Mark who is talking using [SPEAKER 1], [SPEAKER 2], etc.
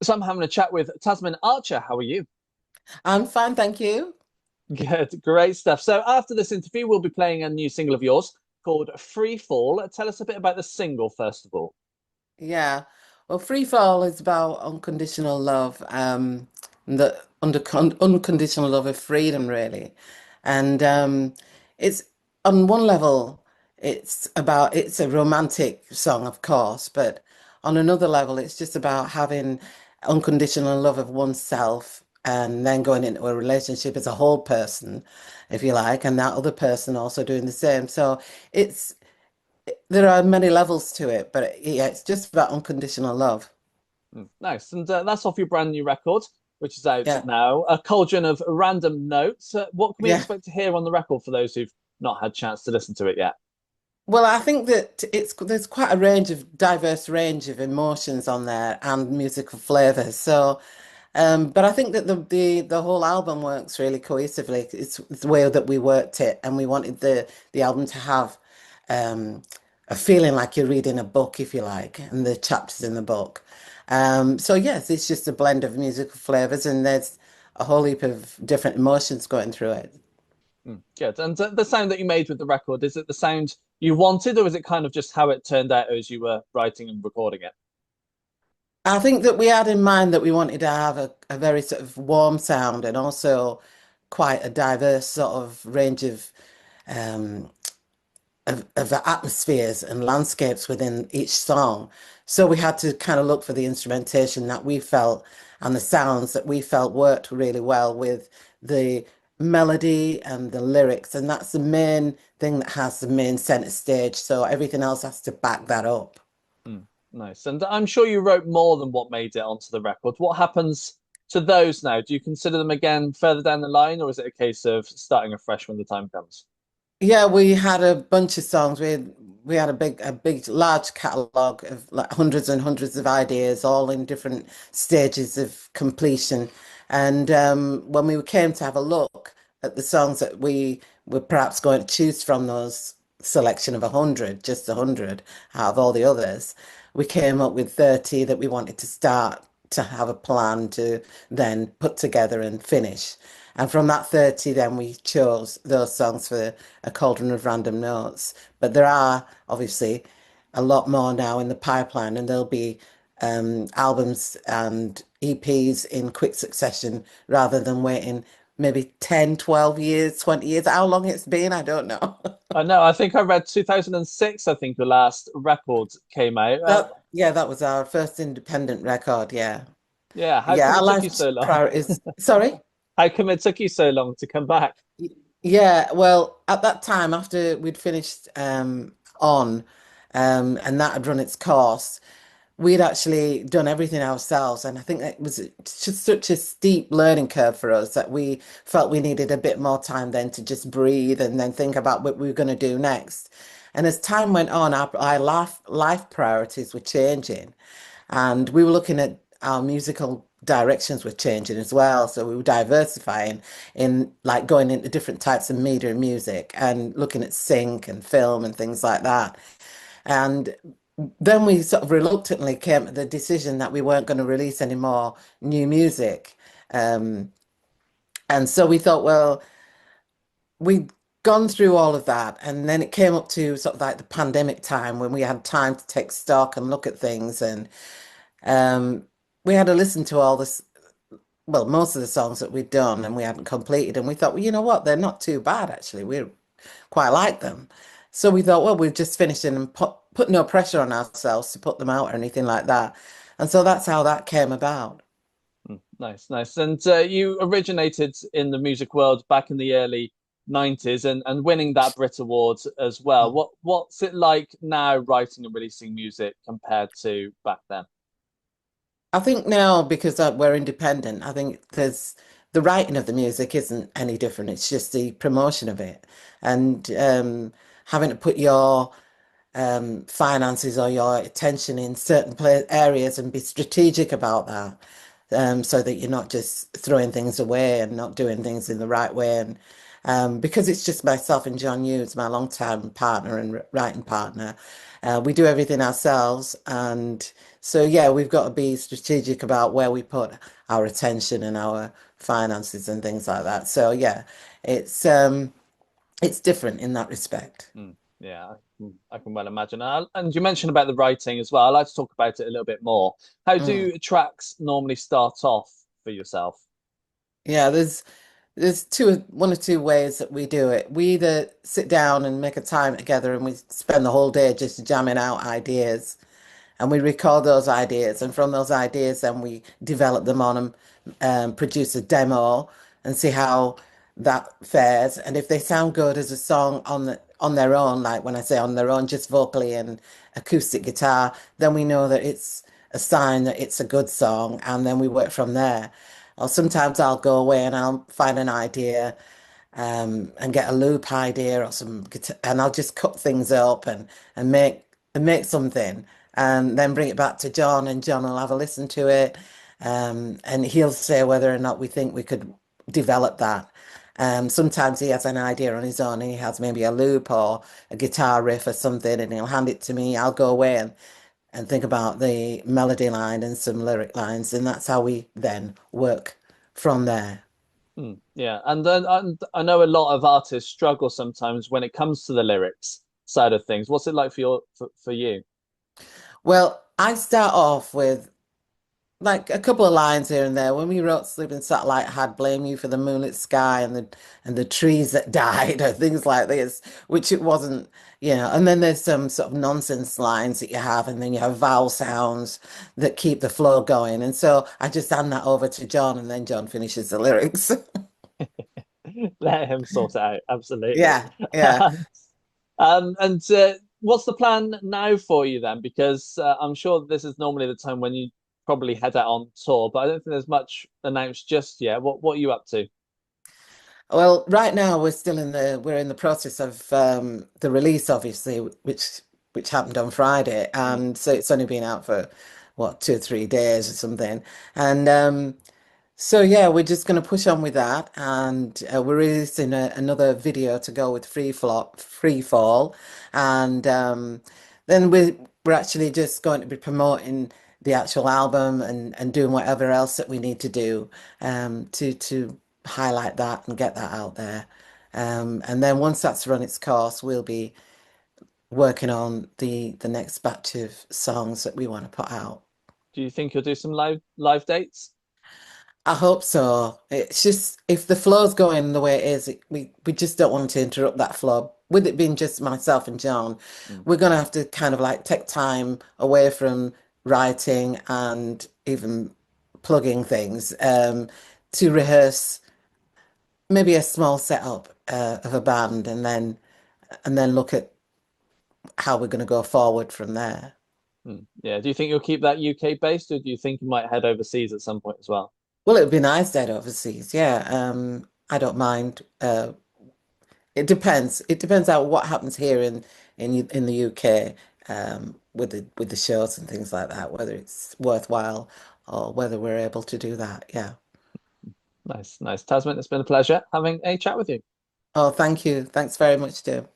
[SPEAKER 1] So I'm having a chat with Tasmin Archer. How are you?
[SPEAKER 2] I'm fine, thank you.
[SPEAKER 1] Good, great stuff. So after this interview, we'll be playing a new single of yours called Freefall. Tell us a bit about the single, first of all.
[SPEAKER 2] Yeah. Well, Freefall is about unconditional love, the unconditional love of freedom, really. And it's on one level, it's a romantic song, of course, but on another level, it's just about having unconditional love of oneself and then going into a relationship as a whole person, if you like, and that other person also doing the same. So it's there are many levels to it, but yeah, it's just about unconditional love.
[SPEAKER 1] Nice. And that's off your brand new record, which is out
[SPEAKER 2] Yeah,
[SPEAKER 1] now. A Cauldron of Random Notes. What can we
[SPEAKER 2] yeah.
[SPEAKER 1] expect to hear on the record for those who've not had a chance to listen to it yet?
[SPEAKER 2] Well, I think that there's quite a diverse range of emotions on there and musical flavors. So, but I think that the whole album works really cohesively. It's the way that we worked it, and we wanted the album to have um, a feeling like you're reading a book, if you like, and the chapters in the book. So yes, it's just a blend of musical flavors, and there's a whole heap of different emotions going through it.
[SPEAKER 1] Good. And the sound that you made with the record, is it the sound you wanted, or is it kind of just how it turned out as you were writing and recording it?
[SPEAKER 2] I think that we had in mind that we wanted to have a very sort of warm sound and also quite a diverse sort of range um, of atmospheres and landscapes within each song. So we had to kind of look for the instrumentation that we felt and the sounds that we felt worked really well with the melody and the lyrics. And that's the main thing that has the main center stage. So everything else has to back that up.
[SPEAKER 1] Mm, nice. And I'm sure you wrote more than what made it onto the record. What happens to those now? Do you consider them again further down the line, or is it a case of starting afresh when the time comes?
[SPEAKER 2] Yeah, we had a bunch of songs. We had large catalogue of like hundreds and hundreds of ideas, all in different stages of completion. And when we came to have a look at the songs that we were perhaps going to choose from those selection of 100, just 100 out of all the others, we came up with 30 that we wanted to start to have a plan to then put together and finish. And from that 30, then we chose those songs for a Cauldron of Random Notes. But there are obviously a lot more now in the pipeline, and there'll be albums and EPs in quick succession rather than waiting maybe 10, 12 years, 20 years. How long it's been, I don't know.
[SPEAKER 1] I know. I think I read 2006. I think the last record came out.
[SPEAKER 2] Yeah, that was our first independent record. Yeah.
[SPEAKER 1] Yeah. How
[SPEAKER 2] Yeah,
[SPEAKER 1] come
[SPEAKER 2] our
[SPEAKER 1] it took
[SPEAKER 2] life
[SPEAKER 1] you so long?
[SPEAKER 2] priorities. Sorry?
[SPEAKER 1] How come it took you so long to come back?
[SPEAKER 2] Yeah, well, at that time, after we'd finished on and that had run its course, we'd actually done everything ourselves. And I think it was just such a steep learning curve for us that we felt we needed a bit more time then to just breathe and then think about what we were going to do next. And as time went on, our life priorities were changing. And we were looking at our musical directions were changing as well. So we were diversifying in like going into different types of media and music and looking at sync and film and things like that. And then we sort of reluctantly came to the decision that we weren't going to release any more new music. Um, and so we thought, well, we'd gone through all of that. And then it came up to sort of like the pandemic time when we had time to take stock and look at things. And um, we had to listen to all this, well, most of the songs that we'd done and we hadn't completed. And we thought, well, you know what? They're not too bad, actually. We quite like them. So we thought, well, we've just finished them and put no pressure on ourselves to put them out or anything like that. And so that's how that came about.
[SPEAKER 1] Nice, nice. And you originated in the music world back in the early 90s and winning that Brit Award as well. What's it like now writing and releasing music compared to back then?
[SPEAKER 2] I think now, because we're independent, I think there's the writing of the music isn't any different. It's just the promotion of it and having to put your finances or your attention in certain areas and be strategic about that, so that you're not just throwing things away and not doing things in the right way. And because it's just myself and John Hughes, my longtime partner and writing partner, We do everything ourselves, and so yeah, we've got to be strategic about where we put our attention and our finances and things like that. So yeah, it's um, it's different in that respect.
[SPEAKER 1] Mm, yeah, I can well imagine. And you mentioned about the writing as well. I'd like to talk about it a little bit more. How
[SPEAKER 2] Mm.
[SPEAKER 1] do tracks normally start off for yourself?
[SPEAKER 2] Yeah, there's one or two ways that we do it. We either sit down and make a time together and we spend the whole day just jamming out ideas and we record those ideas. And from those ideas, then we develop them on them, produce a demo and see how that fares. And if they sound good as a song on their own, like when I say on their own, just vocally and acoustic guitar, then we know that it's a sign that it's a good song. And then we work from there. Or sometimes I'll go away and I'll find an idea and get a loop idea or some guitar, and I'll just cut things up and make something and then bring it back to John and John will have a listen to it and he'll say whether or not we think we could develop that. Sometimes he has an idea on his own and he has maybe a loop or a guitar riff or something and he'll hand it to me. I'll go away and think about the melody line and some lyric lines and that's how we then work from there.
[SPEAKER 1] Yeah, and then I know a lot of artists struggle sometimes when it comes to the lyrics side of things. What's it like for you?
[SPEAKER 2] Well, I start off with like a couple of lines here and there. When we wrote Sleeping Satellite, I had blame you for the moonlit sky and the trees that died or things like this, which it wasn't, you know. And then there's some sort of nonsense lines that you have, and then you have vowel sounds that keep the flow going. And so I just hand that over to John, and then John finishes the lyrics.
[SPEAKER 1] Let him sort it out. Absolutely.
[SPEAKER 2] Yeah, yeah.
[SPEAKER 1] And what's the plan now for you then? Because I'm sure this is normally the time when you probably head out on tour, but I don't think there's much announced just yet. What are you up to?
[SPEAKER 2] Well, right now we're in the process of the release, obviously, which happened on Friday,
[SPEAKER 1] Mm.
[SPEAKER 2] and so it's only been out for what 2 or 3 days or something, and so yeah, we're just going to push on with that, and we're releasing another video to go with Freefall, and then we're actually just going to be promoting the actual album and doing whatever else that we need to do to highlight that and get that out there. And then once that's run its course, we'll be working on the next batch of songs that we want to put out.
[SPEAKER 1] Do you think you'll do some live dates?
[SPEAKER 2] I hope so. It's just if the flow's going the way it is, we just don't want to interrupt that flow. With it being just myself and John,
[SPEAKER 1] Mm.
[SPEAKER 2] we're gonna have to kind of like take time away from writing and even plugging things to rehearse maybe a small setup of a band and then look at how we're going to go forward from there.
[SPEAKER 1] Yeah. Do you think you'll keep that UK based, or do you think you might head overseas at some point as well?
[SPEAKER 2] Well, it'd be nice dead overseas. Yeah, I don't mind. It depends. It depends on what happens here in the UK with the shows and things like that, whether it's worthwhile or whether we're able to do that. Yeah.
[SPEAKER 1] Nice, nice. Tasmin, it's been a pleasure having a chat with you.
[SPEAKER 2] Oh, thank you. Thanks very much, Tim.